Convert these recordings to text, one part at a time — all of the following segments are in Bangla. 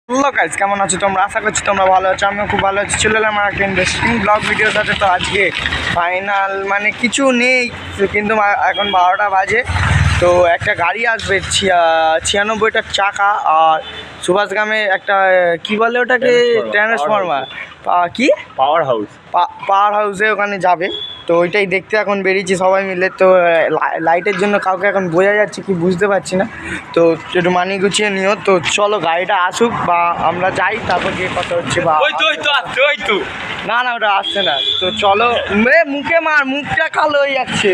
হ্যালো গাইস, কেমন আছো তোমরা? আশা করছি তোমরা ভালো আছো। আমিও খুব ভালো আছি। চলে এলাম একটা ইন্টারেস্টিং ব্লগ ভিডিওর সাথে। তো আজকে ফাইনাল মানে কিছু নেই, কিন্তু এখন 12টা বাজে। তো একটা গাড়ি আসবে 96টার চাকা, আর সুভাষগ্রামে একটা কি বলে ওটাকে, ট্রান্সফরমার কি পাওয়ার হাউসে ওখানে যাবে। তো ওইটাই দেখতে এখন বেরিয়েছি সবাই মিলে। তো লাইটের জন্য কাউকে এখন বোঝা যাচ্ছে কি বুঝতে পারছি না। তো একটু মানি গুছিয়ে নিও। তো চলো গাড়িটা আসুক বা আমরা যাই, তারপর গিয়ে কথা হচ্ছে। বা না না, ওটা আসছে না। তো চলো, মুখে মার, মুখটা কালো হয়ে যাচ্ছে।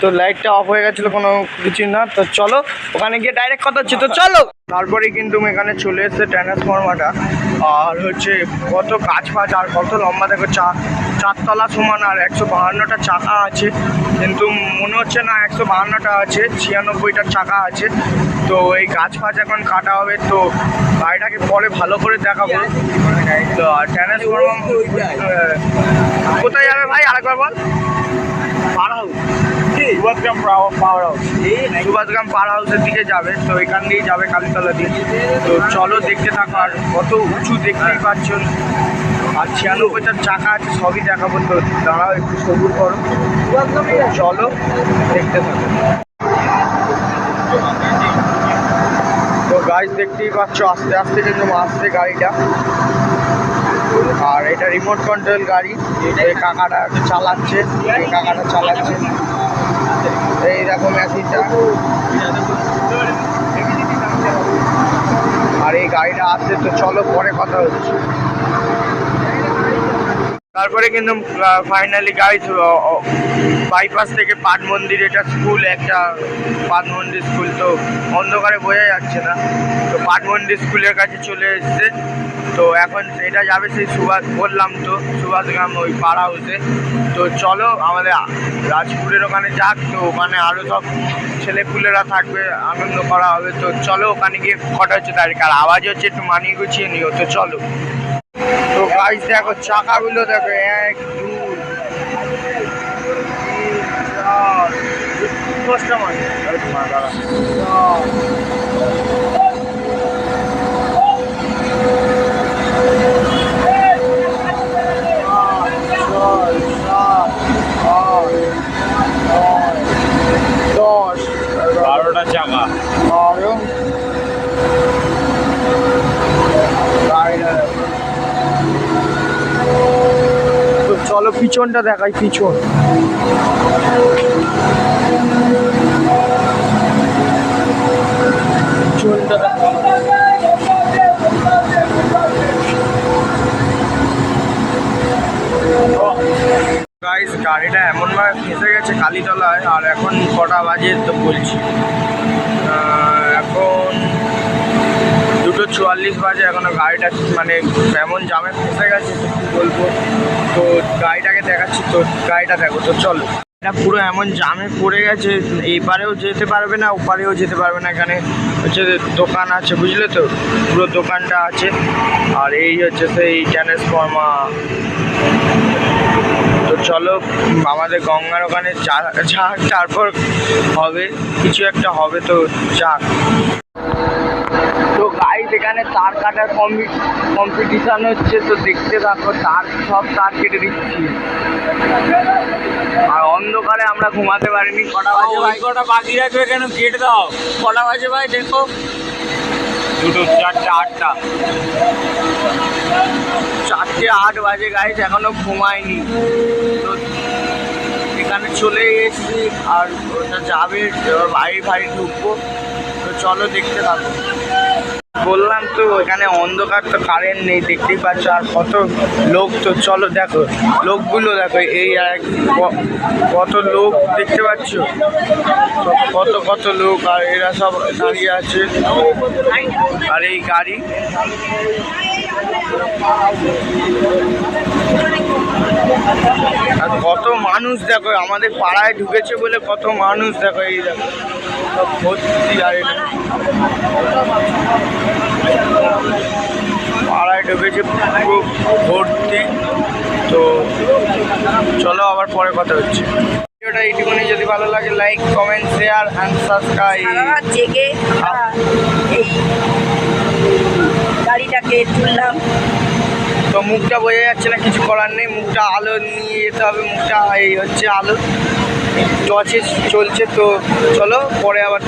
তো লাইটটা অফ হয়ে গেছিলো, কোনো কিছু না। তো চলো ওখানে গিয়ে ডাইরেক্ট কথা হচ্ছে। তো চলো। তারপরে কিন্তু এখানে চলে এসছে ট্রান্সফরমারটা, আর হচ্ছে কত গাছ ফাছ আর কত লম্বা, দেখো 4 তলা সমান, আর 152টা চাকা আছে। কিন্তু মনে হচ্ছে না 152টা আছে, 96টার চাকা আছে। তো এই গাছ ফাছ এখন কাটা হবে। তো গাড়িটাকে পরে ভালো করে দেখাবো। তো ট্রান্সফরমার কোথায় যাবে ভাই, আরেকবার বল। সুভাষগ্রাম পাওয়ার হাউসের দিকে যাবে। তো এখান দিয়েই যাবে, কালীতলা দিয়ে। তো চলো দেখতে থাকো। আর কত উঁচু দেখতেই পাচ্ছ, আর 96টার চাকা আছে, সবই দেখাবো। তো দাঁড়াও, একটু সবুর করো। চলো দেখতে থাকো। তো গাইস দেখতেই পাচ্ছ, আস্তে আস্তে কিন্তু আসছে গাড়িটা। আর এটা রিমোট কন্ট্রোল গাড়ি। এই কাকাটা চালাচ্ছে, এই দেখো মেশিনটা। আর এই গাড়িটা আসছে। তো চলো পরে কথা হচ্ছে। তারপরে কিন্তু ফাইনালি গাইস, বাইপাস থেকে পাট মন্দির, এটা স্কুল, একটা পাট মন্দির স্কুল। তো অন্ধকারে বোঝা যাচ্ছে না। তো পাট মন্দির স্কুলের কাছে চলে এসছে। তো এখন এটা যাবে সেই বললাম তো সুভাষগ্রাম ওই পাওয়ার হাউসে। তো চলো আমাদের রাজপুরের ওখানে যাক। তো ওখানে আরও সব ছেলেপুলেরা থাকবে, আনন্দ করা হবে। তো চলো ওখানে গিয়ে কটা হচ্ছে তারিখ, আর আওয়াজ হচ্ছে, একটু মানিয়ে গুছিয়ে নিও। তো চলো। তো গাইস দেখো চাকাগুলো, দেখো 1 2 3 4 5টা মানে চাকা। তো চলো পিছনটা দেখাই, পিছনটা গাইস, গাড়িটা এমনভাবে ফেঁসে গেছে কালীতলায়। আর এখন কটা বাজে তো বলছি, এখন 2:44 বাজে। এখনো গাড়িটা মানে এমন জামে ফেঁসে গেছে, তো কী বলবো। তো গাড়িটাকে দেখাচ্ছি। তো গাড়িটা দেখো। তো চলো, এটা পুরো এমন জামে পড়ে গেছে, এপারেও যেতে পারবে না, ওপারেও যেতে পারবে না। এখানে হচ্ছে দোকান আছে, বুঝলে তো, পুরো দোকানটা আছে। আর এই হচ্ছে সেই ট্রান্সফরমার। তো চলো আমাদের গঙ্গার ওখানে যাক, তারপর হবে কিছু একটা হবে। তো যাক। তো গাইস এখানে তার কাটার কম্পিটিশান হচ্ছে। তো দেখতে থাকো, সব তার কেটে দিচ্ছি। আর অন্ধকারে আমরা ঘুমাতে পারিনি। কটা বাজে ভাই? কটা বাকি রাখবে কেন, কেটে দাও। কটা বাজে ভাই দেখো? 2, 4, 8টা 4:08 বাজে গাইস, এখনো ঘুমায়নি। তো এখানে চলে এসেছি, আর ওটা যাবে, বাড়ি ঢুকবো। তো চলো দেখতে থাকো। বললাম তো এখানে অন্ধকার, তো কারেন্ট নেই, দেখতেই পাচ্ছ। আর কত লোক। তো চলো দেখো, লোকগুলো দেখো, এই কত লোক দেখতে পাচ্ছ। তো কত লোক, আর এরা সব দাঁড়িয়ে আছে। আর এই গাড়ি, আর কত মানুষ দেখো, আমাদের পাড়ায় ঢুকেছে বলে কত মানুষ দেখো। এই দেখো সব ভর্তি, আর পাড়ায় ঢুকেছে পুরো ভর্তি। তো চলো আবার পরে কথা হচ্ছে। ভিডিওটা এইটুকুনি, যদি ভালো লাগে like, comment, share and subscribe. গাড়িটাকে তুললাম। তো মুখটা বোঝা যাচ্ছে না, কিছু করার নেই, মুখটা আলো নিয়ে যেতে হবে। মুখটা এই হচ্ছে আলো টর্চে চলছে। তো চলো পরে আবার